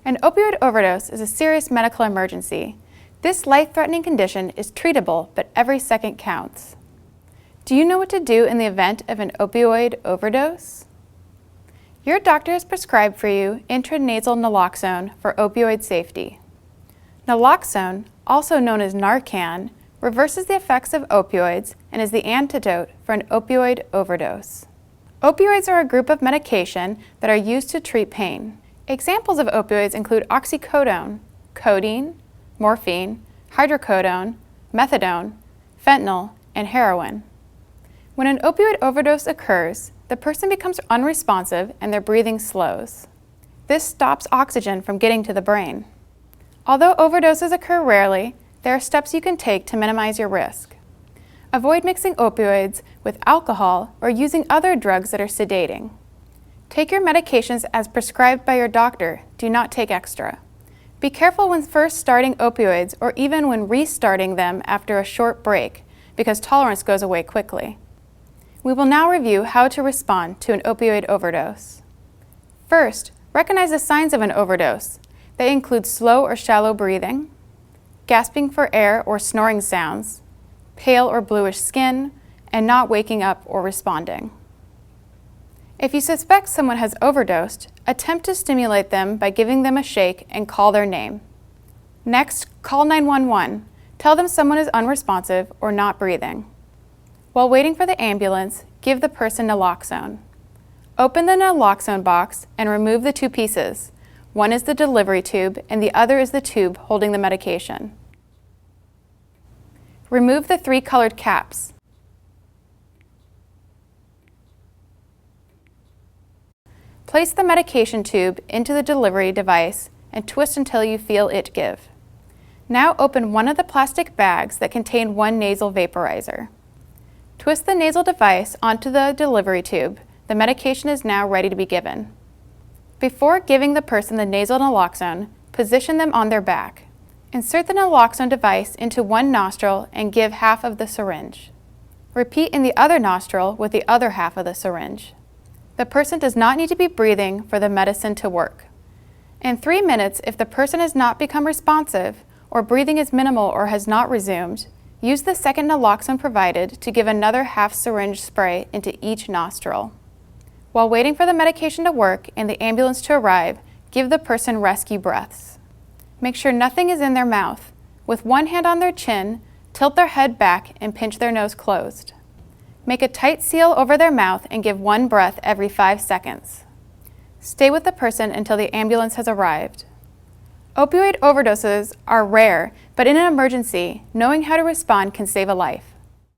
An opioid overdose is a serious medical emergency. This life-threatening condition is treatable, but every second counts. Do you know what to do in the event of an opioid overdose? Your doctor has prescribed for you intranasal naloxone for opioid safety. Naloxone, also known as Narcan, reverses the effects of opioids and is the antidote for an opioid overdose. Opioids are a group of medication that are used to treat pain. Examples of opioids include oxycodone, codeine, morphine, hydrocodone, methadone, fentanyl, and heroin. When an opioid overdose occurs, the person becomes unresponsive and their breathing slows. This stops oxygen from getting to the brain. Although overdoses occur rarely, there are steps you can take to minimize your risk. Avoid mixing opioids with alcohol or using other drugs that are sedating. Take your medications as prescribed by your doctor. Do not take extra. Be careful when first starting opioids or even when restarting them after a short break, because tolerance goes away quickly. We will now review how to respond to an opioid overdose. First, recognize the signs of an overdose. They include slow or shallow breathing, gasping for air or snoring sounds, pale or bluish skin, and not waking up or responding. If you suspect someone has overdosed, attempt to stimulate them by giving them a shake and call their name. Next, call 911. Tell them someone is unresponsive or not breathing. While waiting for the ambulance, give the person naloxone. Open the naloxone box and remove the two pieces. One is the delivery tube and the other is the tube holding the medication. Remove the 3 colored caps. Place the medication tube into the delivery device and twist until you feel it give. Now open one of the plastic bags that contain one nasal vaporizer. Twist the nasal device onto the delivery tube. The medication is now ready to be given. Before giving the person the nasal naloxone, position them on their back. Insert the naloxone device into one nostril and give half of the syringe. Repeat in the other nostril with the other half of the syringe. The person does not need to be breathing for the medicine to work. In 3 minutes, if the person has not become responsive or breathing is minimal or has not resumed, use the second naloxone provided to give another half syringe spray into each nostril. While waiting for the medication to work and the ambulance to arrive, give the person rescue breaths. Make sure nothing is in their mouth. With one hand on their chin, tilt their head back and pinch their nose closed. Make a tight seal over their mouth and give one breath every 5 seconds. Stay with the person until the ambulance has arrived. Opioid overdoses are rare, but in an emergency, knowing how to respond can save a life.